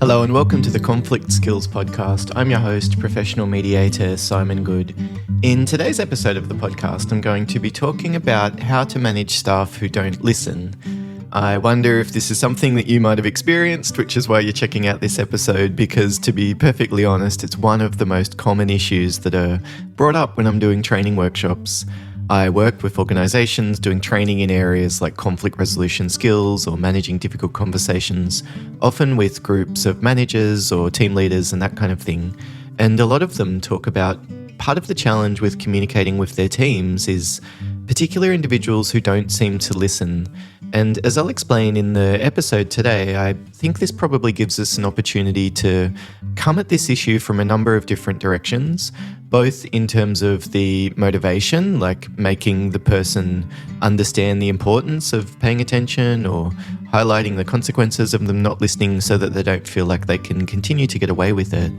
Hello and welcome to the Conflict Skills Podcast. I'm your host, professional mediator Simon Goode. In today's episode of the podcast, I'm going to be talking about how to manage staff who don't listen. I wonder if this is something that you might have experienced, which is why you're checking out this episode, because to be perfectly honest, it's one of the most common issues that are brought up when I'm doing training workshops. I work with organisations doing training in areas like conflict resolution skills or managing difficult conversations, often with groups of managers or team leaders and that kind of thing. And a lot of them talk about part of the challenge with communicating with their teams is particular individuals who don't seem to listen. And as I'll explain in the episode today, I think this probably gives us an opportunity to come at this issue from a number of different directions, both in terms of the motivation, like making the person understand the importance of paying attention or highlighting the consequences of them not listening so that they don't feel like they can continue to get away with it,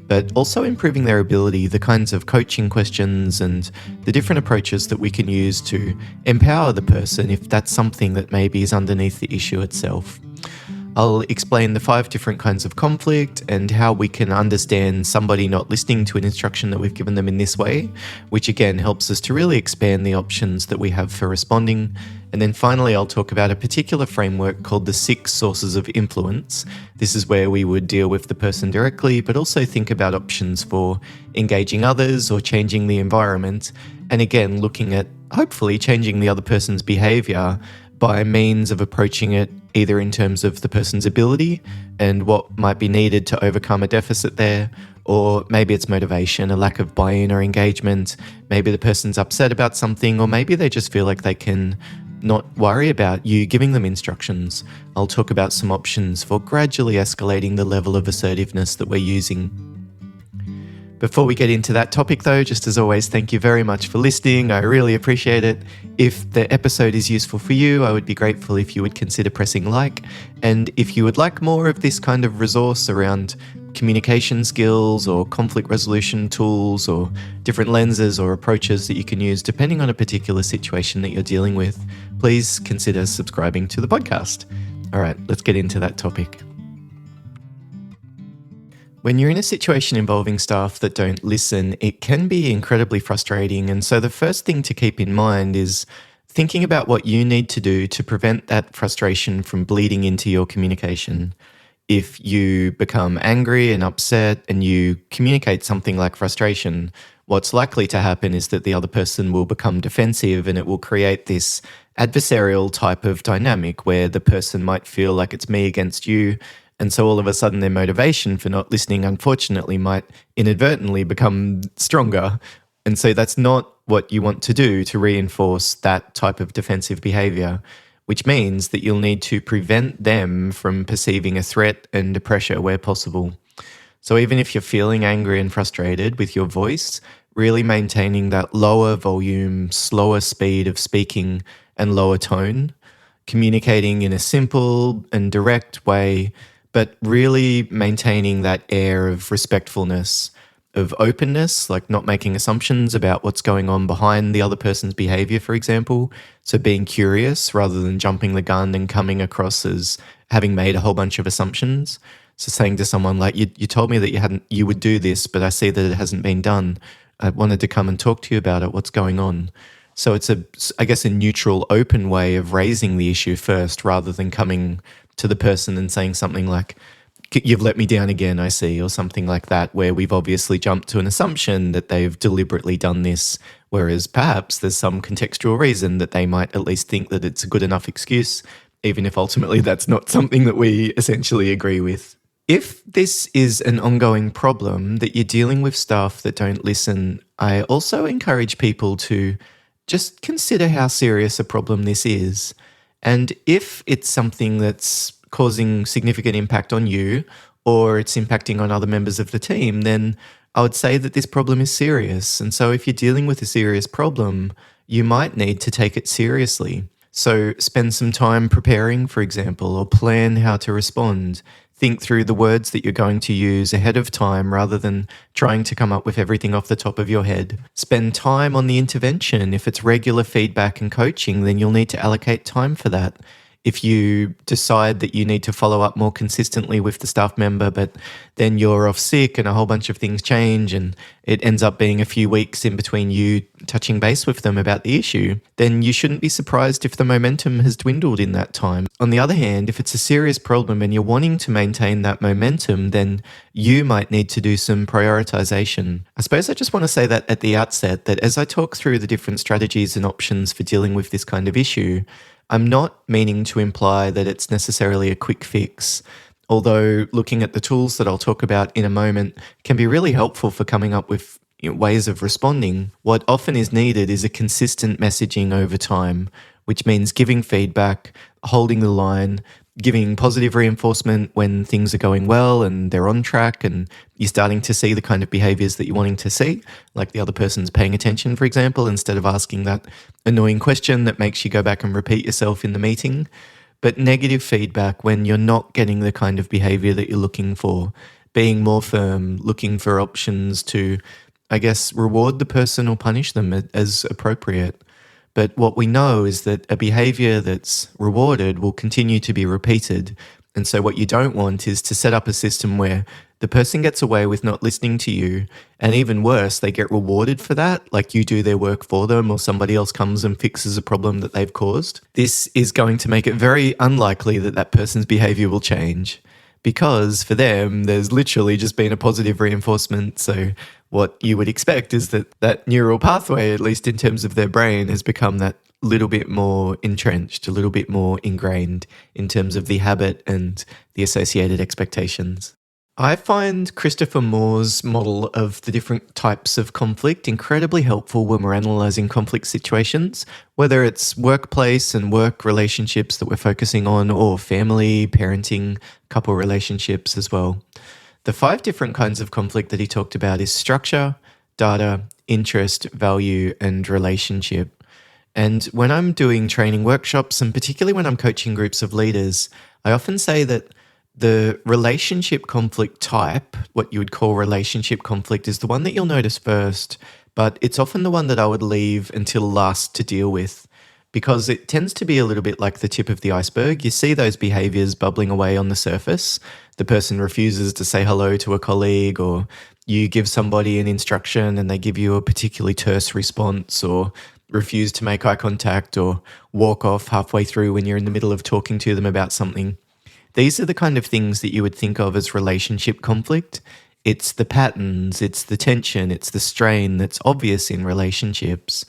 but also improving their ability, the kinds of coaching questions and the different approaches that we can use to empower the person if that's something that maybe is underneath the issue itself. I'll explain the 5 different kinds of conflict and how we can understand somebody not listening to an instruction that we've given them in this way, which again helps us to really expand the options that we have for responding. And then finally, I'll talk about a particular framework called the 6 sources of influence. This is where we would deal with the person directly, but also think about options for engaging others or changing the environment. And again, looking at hopefully changing the other person's behavior by means of approaching it either in terms of the person's ability and what might be needed to overcome a deficit there, or maybe it's motivation, a lack of buy-in or engagement. Maybe the person's upset about something, or maybe they just feel like they can not worry about you giving them instructions. I'll talk about some options for gradually escalating the level of assertiveness that we're using. Before we get into that topic though, just as always, thank you very much for listening. I really appreciate it. If the episode is useful for you, I would be grateful if you would consider pressing like. And if you would like more of this kind of resource around communication skills or conflict resolution tools or different lenses or approaches that you can use depending on a particular situation that you're dealing with, please consider subscribing to the podcast. All right, let's get into that topic. When you're in a situation involving staff that don't listen, it can be incredibly frustrating. And so the first thing to keep in mind is thinking about what you need to do to prevent that frustration from bleeding into your communication. If you become angry and upset and you communicate something like frustration, what's likely to happen is that the other person will become defensive and it will create this adversarial type of dynamic where the person might feel like it's me against you. And so all of a sudden their motivation for not listening, unfortunately, might inadvertently become stronger. And so that's not what you want to do to reinforce that type of defensive behavior, which means that you'll need to prevent them from perceiving a threat and a pressure where possible. So even if you're feeling angry and frustrated with your voice, really maintaining that lower volume, slower speed of speaking and lower tone, communicating in a simple and direct way, but really maintaining that air of respectfulness, of openness, like not making assumptions about what's going on behind the other person's behavior, for example. So being curious rather than jumping the gun and coming across as having made a whole bunch of assumptions. So saying to someone like, you told me that you would do this, but I see that it hasn't been done. I wanted to come and talk to you about it. What's going on? So it's a neutral, open way of raising the issue first rather than coming to the person and saying something like, you've let me down again, I see, or something like that, where we've obviously jumped to an assumption that they've deliberately done this, whereas perhaps there's some contextual reason that they might at least think that it's a good enough excuse, even if ultimately that's not something that we essentially agree with. If this is an ongoing problem that you're dealing with staff that don't listen, I also encourage people to just consider how serious a problem this is. And if it's something that's causing significant impact on you or it's impacting on other members of the team, then I would say that this problem is serious. And so if you're dealing with a serious problem, you might need to take it seriously. So spend some time preparing, for example, or plan how to respond. Think through the words that you're going to use ahead of time rather than trying to come up with everything off the top of your head. Spend time on the intervention. If it's regular feedback and coaching, then you'll need to allocate time for that. if you decide that you need to follow up more consistently with the staff member, but then you're off sick and a whole bunch of things change and it ends up being a few weeks in between you touching base with them about the issue, then you shouldn't be surprised if the momentum has dwindled in that time. On the other hand, if it's a serious problem and you're wanting to maintain that momentum, then you might need to do some prioritization. I suppose I just want to say that at the outset, that as I talk through the different strategies and options for dealing with this kind of issue, I'm not meaning to imply that it's necessarily a quick fix, although looking at the tools that I'll talk about in a moment can be really helpful for coming up with ways of responding. What often is needed is a consistent messaging over time, which means giving feedback, holding the line, giving positive reinforcement when things are going well and they're on track and you're starting to see the kind of behaviors that you're wanting to see, like the other person's paying attention, for example, instead of asking that annoying question that makes you go back and repeat yourself in the meeting. But negative feedback when you're not getting the kind of behavior that you're looking for, being more firm, looking for options to, I guess, reward the person or punish them as appropriate. But what we know is that a behavior that's rewarded will continue to be repeated. And so what you don't want is to set up a system where the person gets away with not listening to you, and even worse, they get rewarded for that, like you do their work for them or somebody else comes and fixes a problem that they've caused. This is going to make it very unlikely that that person's behavior will change, because for them, there's literally just been a positive reinforcement. So what you would expect is that that neural pathway, at least in terms of their brain, has become that little bit more entrenched, a little bit more ingrained in terms of the habit and the associated expectations. I find Christopher Moore's model of the different types of conflict incredibly helpful when we're analysing conflict situations, whether it's workplace and work relationships that we're focusing on, or family, parenting, couple relationships as well. The 5 different kinds of conflict that he talked about is structure, data, interest, value, and relationship. And when I'm doing training workshops, and particularly when I'm coaching groups of leaders, I often say that the relationship conflict type, what you would call relationship conflict, is the one that you'll notice first, but it's often the one that I would leave until last to deal with, because it tends to be a little bit like the tip of the iceberg. You see those behaviors bubbling away on the surface. The person refuses to say hello to a colleague, or you give somebody an instruction and they give you a particularly terse response, or refuse to make eye contact, or walk off halfway through when you're in the middle of talking to them about something. These are the kind of things that you would think of as relationship conflict. It's the patterns, it's the tension, it's the strain that's obvious in relationships.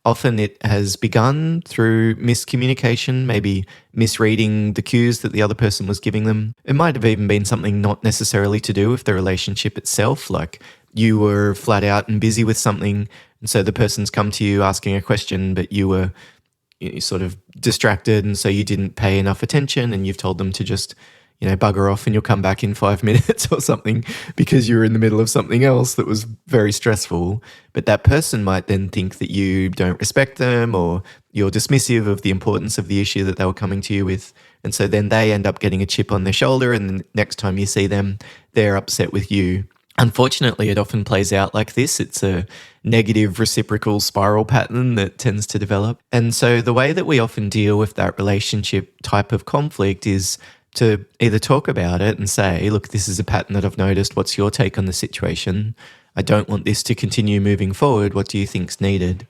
Often it has begun through miscommunication, maybe misreading the cues that the other person was giving them. It might have even been something not necessarily to do with the relationship itself, like you were flat out and busy with something, and so the person's come to you asking a question, but you were sort of distracted, and so you didn't pay enough attention, and you've told them to just, bugger off and you'll come back in 5 minutes or something because you were in the middle of something else that was very stressful. But that person might then think that you don't respect them, or you're dismissive of the importance of the issue that they were coming to you with. And so then they end up getting a chip on their shoulder, and the next time you see them, they're upset with you. Unfortunately, it often plays out like this. It's a negative reciprocal spiral pattern that tends to develop. And so the way that we often deal with that relationship type of conflict is to either talk about it and say, look, this is a pattern that I've noticed. What's your take on the situation? I don't want this to continue moving forward. What do you think's needed?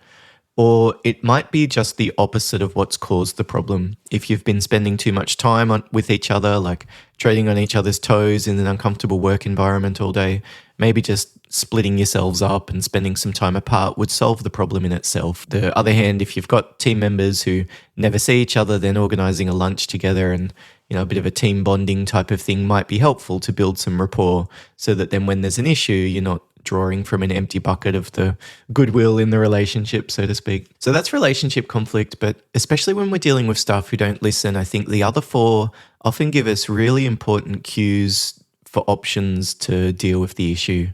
Or it might be just the opposite of what's caused the problem. If you've been spending too much time with each other, like treading on each other's toes in an uncomfortable work environment all day, maybe just splitting yourselves up and spending some time apart would solve the problem in itself. The other hand, if you've got team members who never see each other, then organising a lunch together and a bit of a team bonding type of thing might be helpful to build some rapport, so that then when there's an issue, you're not drawing from an empty bucket of the goodwill in the relationship, so to speak. So that's relationship conflict, but especially when we're dealing with staff who don't listen, I think the other 4 often give us really important cues for options to deal with the issue.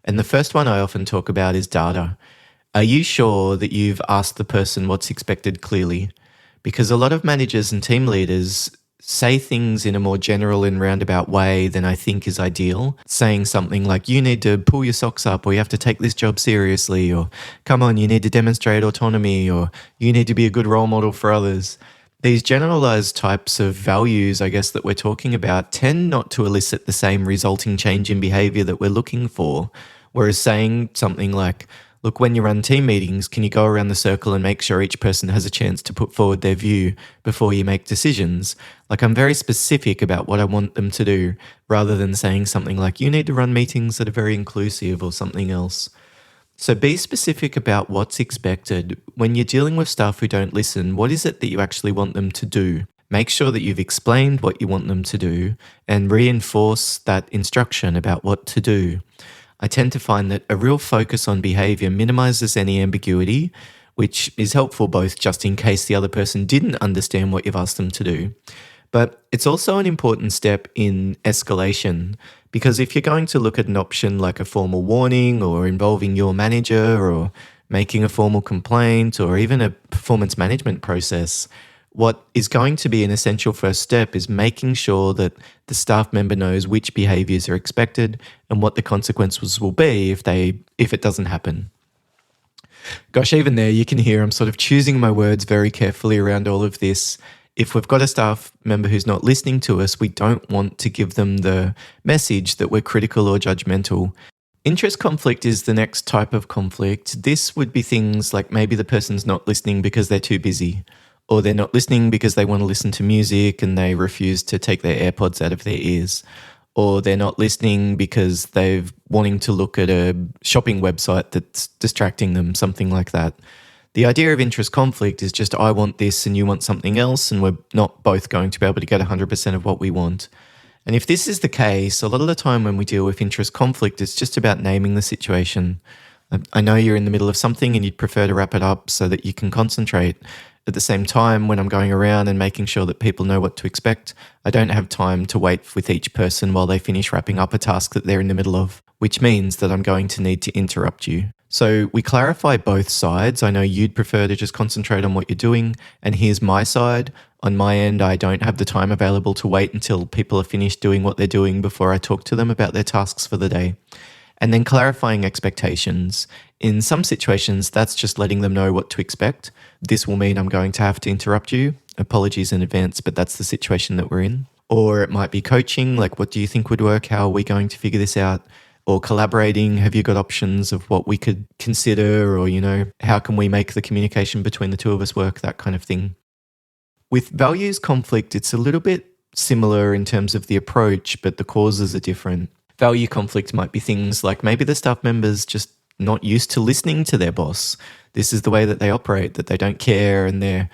And the first one I often talk about is data. Are you sure that you've asked the person what's expected clearly? Because a lot of managers and team leaders say things in a more general and roundabout way than I think is ideal. Saying something like, you need to pull your socks up, or you have to take this job seriously, or come on, you need to demonstrate autonomy, or you need to be a good role model for others. These generalized types of values, I guess, that we're talking about tend not to elicit the same resulting change in behavior that we're looking for. Whereas saying something like, look, when you run team meetings, can you go around the circle and make sure each person has a chance to put forward their view before you make decisions? Like, I'm very specific about what I want them to do, rather than saying something like, you need to run meetings that are very inclusive or something else. So be specific about what's expected. When you're dealing with staff who don't listen, what is it that you actually want them to do? Make sure that you've explained what you want them to do and reinforce that instruction about what to do. I tend to find that a real focus on behavior minimizes any ambiguity, which is helpful both just in case the other person didn't understand what you've asked them to do. But it's also an important step in escalation, because if you're going to look at an option like a formal warning or involving your manager or making a formal complaint or even a performance management process, what is going to be an essential first step is making sure that the staff member knows which behaviours are expected and what the consequences will be if it doesn't happen. Gosh, even there you can hear I'm sort of choosing my words very carefully around all of this. If we've got a staff member who's not listening to us, we don't want to give them the message that we're critical or judgmental. Interest conflict is the next type of conflict. This would be things like maybe the person's not listening because they're too busy, or they're not listening because they want to listen to music and they refuse to take their AirPods out of their ears, or they're not listening because they're wanting to look at a shopping website that's distracting them, something like that. The idea of interest conflict is just I want this and you want something else, and we're not both going to be able to get 100% of what we want. And if this is the case, a lot of the time when we deal with interest conflict, it's just about naming the situation. I know you're in the middle of something and you'd prefer to wrap it up so that you can concentrate. At the same time, when I'm going around and making sure that people know what to expect, I don't have time to wait with each person while they finish wrapping up a task that they're in the middle of, which means that I'm going to need to interrupt you. So we clarify both sides. I know you'd prefer to just concentrate on what you're doing, and here's my side. On my end, I don't have the time available to wait until people are finished doing what they're doing before I talk to them about their tasks for the day. And then clarifying expectations. In some situations, that's just letting them know what to expect. This will mean I'm going to have to interrupt you. Apologies in advance, but that's the situation that we're in. Or it might be coaching, like what do you think would work? How are we going to figure this out? Or collaborating, have you got options of what we could consider? Or, how can we make the communication between the two of us work? That kind of thing. With values conflict, it's a little bit similar in terms of the approach, but the causes are different. Value conflict might be things like maybe the staff member's just not used to listening to their boss. This is the way that they operate, that they don't care, and they're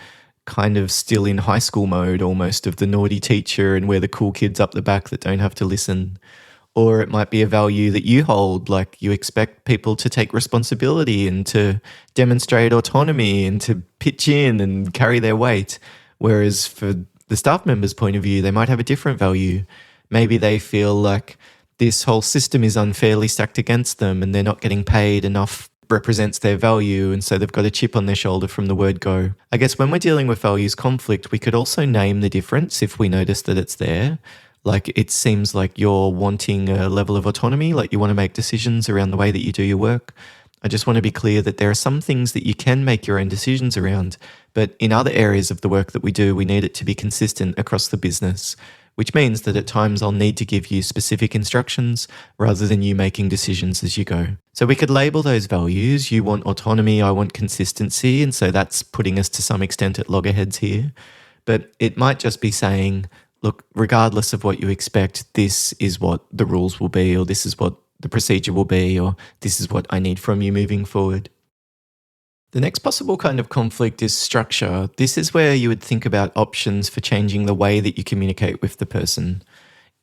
kind of still in high school mode almost of the naughty teacher, and we're the cool kids up the back that don't have to listen. Or it might be a value that you hold, like you expect people to take responsibility and to demonstrate autonomy and to pitch in and carry their weight. Whereas for the staff member's point of view, they might have a different value. Maybe they feel like this whole system is unfairly stacked against them and they're not getting paid enough represents their value, and so they've got a chip on their shoulder from the word go. I guess when we're dealing with values conflict, we could also name the difference if we notice that it's there. Like it seems like you're wanting a level of autonomy, like you want to make decisions around the way that you do your work. I just want to be clear that there are some things that you can make your own decisions around, but in other areas of the work that we do, we need it to be consistent across the business, which means that at times I'll need to give you specific instructions rather than you making decisions as you go. So we could label those values. You want autonomy, I want consistency, and so that's putting us to some extent at loggerheads here. But it might just be saying, look, regardless of what you expect, this is what the rules will be, or this is what the procedure will be, or this is what I need from you moving forward. The next possible kind of conflict is structure. This is where you would think about options for changing the way that you communicate with the person.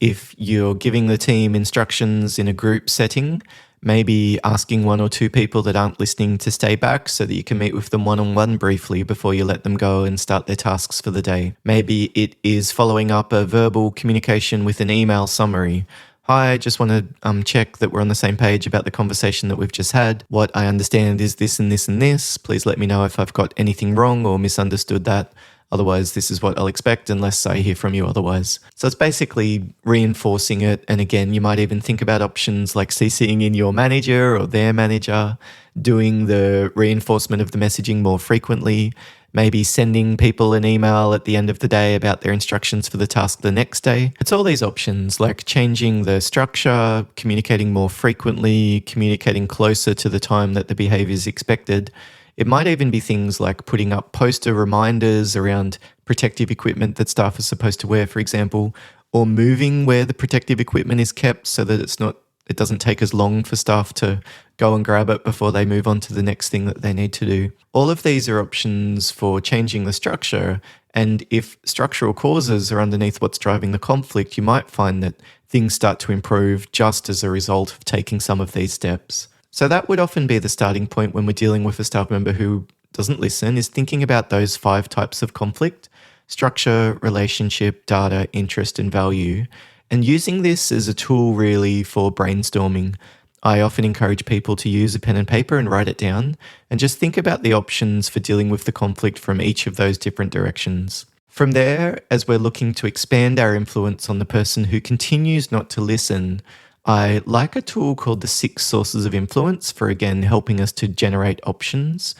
If you're giving the team instructions in a group setting, maybe asking one or two people that aren't listening to stay back so that you can meet with them one-on-one briefly before you let them go and start their tasks for the day. Maybe it is following up a verbal communication with an email summary. Hi, I just want to check that we're on the same page about the conversation that we've just had. What I understand is this and this and this. Please let me know if I've got anything wrong or misunderstood that. Otherwise, this is what I'll expect unless I hear from you otherwise. So it's basically reinforcing it. And again, you might even think about options like CCing in your manager or their manager, doing the reinforcement of the messaging more frequently. maybe sending people an email at the end of the day about their instructions for the task the next day. It's all these options like changing the structure, communicating more frequently, communicating closer to the time that the behavior is expected. It might even be things like putting up poster reminders around protective equipment that staff are supposed to wear, for example, or moving where the protective equipment is kept so that it doesn't take as long for staff to go and grab it before they move on to the next thing that they need to do. All of these are options for changing the structure. And if structural causes are underneath what's driving the conflict, you might find that things start to improve just as a result of taking some of these steps. So that would often be the starting point when we're dealing with a staff member who doesn't listen, is thinking about those 5 types of conflict: structure, relationship, data, interest, and value. And using this as a tool really for brainstorming. I often encourage people to use a pen and paper and write it down and just think about the options for dealing with the conflict from each of those different directions. From there, as we're looking to expand our influence on the person who continues not to listen, I like a tool called the 6 sources of influence for, again, helping us to generate options.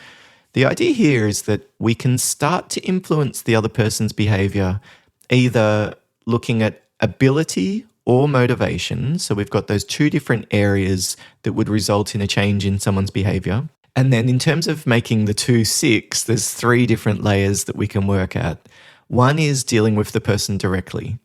The idea here is that we can start to influence the other person's behavior, either looking at ability or motivation. So we've got those 2 different areas that would result in a change in someone's behavior. And then in terms of making the 2 6, there's 3 different layers that we can work at. One is dealing with the person directly.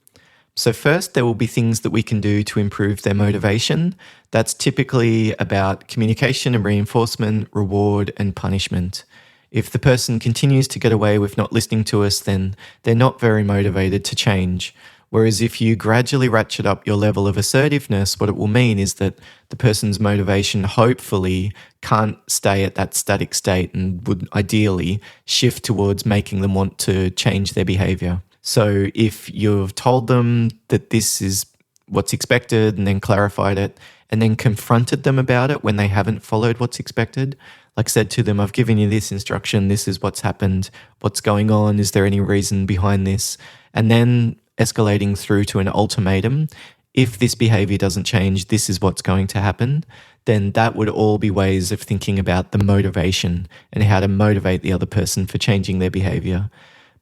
So first, there will be things that we can do to improve their motivation. That's typically about communication and reinforcement, reward and punishment. If the person continues to get away with not listening to us, then they're not very motivated to change. Whereas if you gradually ratchet up your level of assertiveness, what it will mean is that the person's motivation hopefully can't stay at that static state and would ideally shift towards making them want to change their behavior. So if you've told them that this is what's expected and then clarified it and then confronted them about it when they haven't followed what's expected, like said to them, I've given you this instruction, this is what's happened, what's going on, is there any reason behind this? And then escalating through to an ultimatum, if this behavior doesn't change, this is what's going to happen, then that would all be ways of thinking about the motivation and how to motivate the other person for changing their behavior.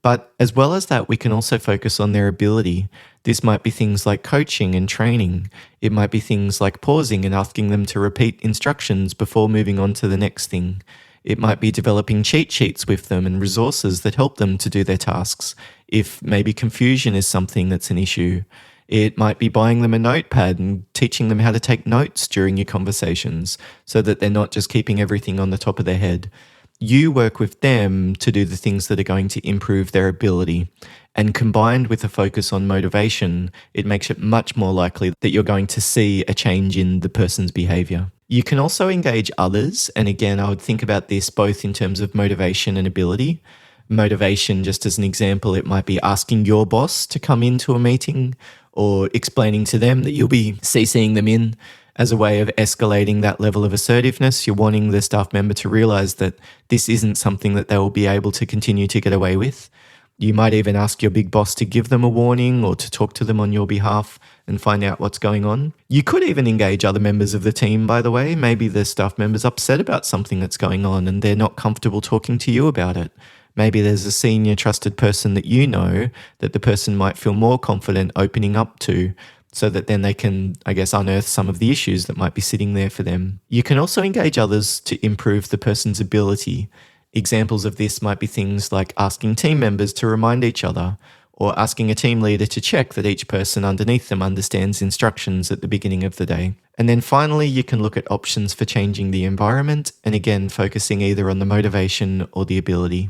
But as well as that, we can also focus on their ability. This might be things like coaching and training. It might be things like pausing and asking them to repeat instructions before moving on to the next thing. It might be developing cheat sheets with them and resources that help them to do their tasks. If maybe confusion is something that's an issue, it might be buying them a notepad and teaching them how to take notes during your conversations so that they're not just keeping everything on the top of their head. You work with them to do the things that are going to improve their ability. And combined with a focus on motivation, it makes it much more likely that you're going to see a change in the person's behavior. You can also engage others. And again, I would think about this both in terms of motivation and ability. Motivation, just as an example, it might be asking your boss to come into a meeting or explaining to them that you'll be CCing them in as a way of escalating that level of assertiveness. You're wanting the staff member to realize that this isn't something that they will be able to continue to get away with. You might even ask your big boss to give them a warning or to talk to them on your behalf and find out what's going on. You could even engage other members of the team, by the way. Maybe the staff member's upset about something that's going on and they're not comfortable talking to you about it. Maybe there's a senior trusted person that you know that the person might feel more confident opening up to, so that then they can, unearth some of the issues that might be sitting there for them. You can also engage others to improve the person's ability. Examples of this might be things like asking team members to remind each other, or asking a team leader to check that each person underneath them understands instructions at the beginning of the day. And then finally, you can look at options for changing the environment, and again, focusing either on the motivation or the ability.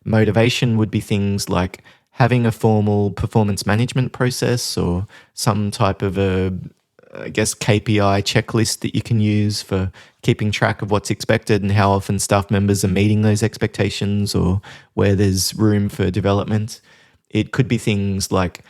Motivation would be things like having a formal performance management process or some type of KPI checklist that you can use for keeping track of what's expected and how often staff members are meeting those expectations or where there's room for development. It could be things like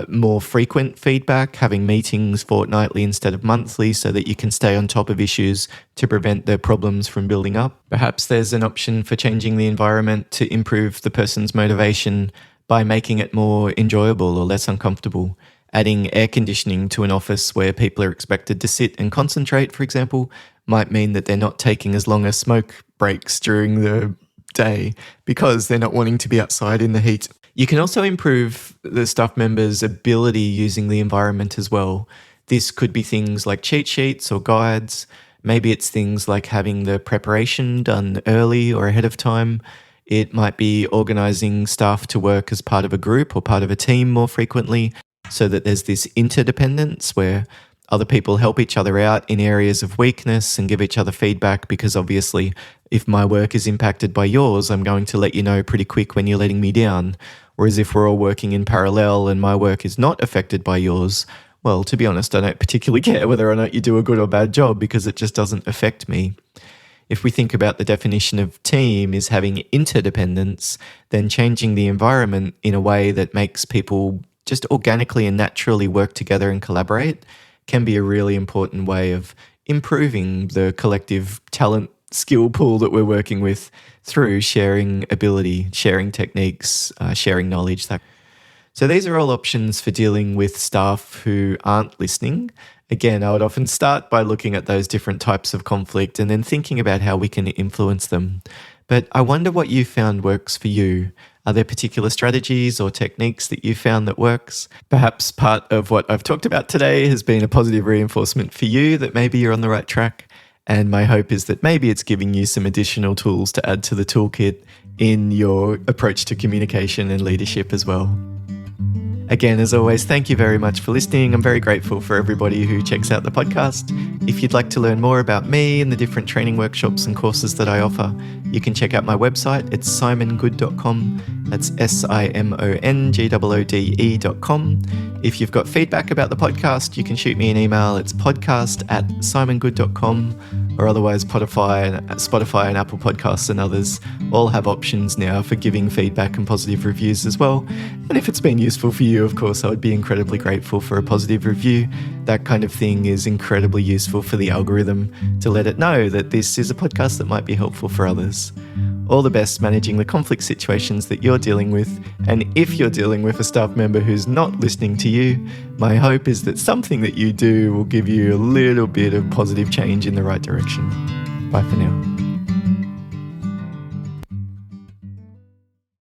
more frequent feedback, having meetings fortnightly instead of monthly so that you can stay on top of issues to prevent the problems from building up. Perhaps there's an option for changing the environment to improve the person's motivation by making it more enjoyable or less uncomfortable. Adding air conditioning to an office where people are expected to sit and concentrate, for example, might mean that they're not taking as long as smoke breaks during the day because they're not wanting to be outside in the heat. You can also improve the staff member's ability using the environment as well. This could be things like cheat sheets or guides. Maybe it's things like having the preparation done early or ahead of time. It might be organising staff to work as part of a group or part of a team more frequently so that there's this interdependence where other people help each other out in areas of weakness and give each other feedback, because obviously if my work is impacted by yours, I'm going to let you know pretty quick when you're letting me down. Whereas if we're all working in parallel and my work is not affected by yours, well, to be honest, I don't particularly care whether or not you do a good or bad job because it just doesn't affect me. If we think about the definition of team is having interdependence, then changing the environment in a way that makes people just organically and naturally work together and collaborate can be a really important way of improving the collective talent skill pool that we're working with through sharing ability, sharing techniques, sharing knowledge. So these are all options for dealing with staff who aren't listening. Again, I would often start by looking at those different types of conflict and then thinking about how we can influence them. But I wonder what you found works for you. Are there particular strategies or techniques that you found that works? Perhaps part of what I've talked about today has been a positive reinforcement for you that maybe you're on the right track. And my hope is that maybe it's giving you some additional tools to add to the toolkit in your approach to communication and leadership as well. Again, as always, thank you very much for listening. I'm very grateful for everybody who checks out the podcast. If you'd like to learn more about me and the different training workshops and courses that I offer, you can check out my website. It's simongoode.com. That's SIMONGOODE.com. If you've got feedback about the podcast, you can shoot me an email. It's podcast@simongoode.com. Or otherwise Spotify and Apple Podcasts and others all have options now for giving feedback and positive reviews as well. And if it's been useful for you, of course, I would be incredibly grateful for a positive review. That kind of thing is incredibly useful for the algorithm to let it know that this is a podcast that might be helpful for others. All the best managing the conflict situations that you're dealing with. And if you're dealing with a staff member who's not listening to you, my hope is that something that you do will give you a little bit of positive change in the right direction. Bye for now.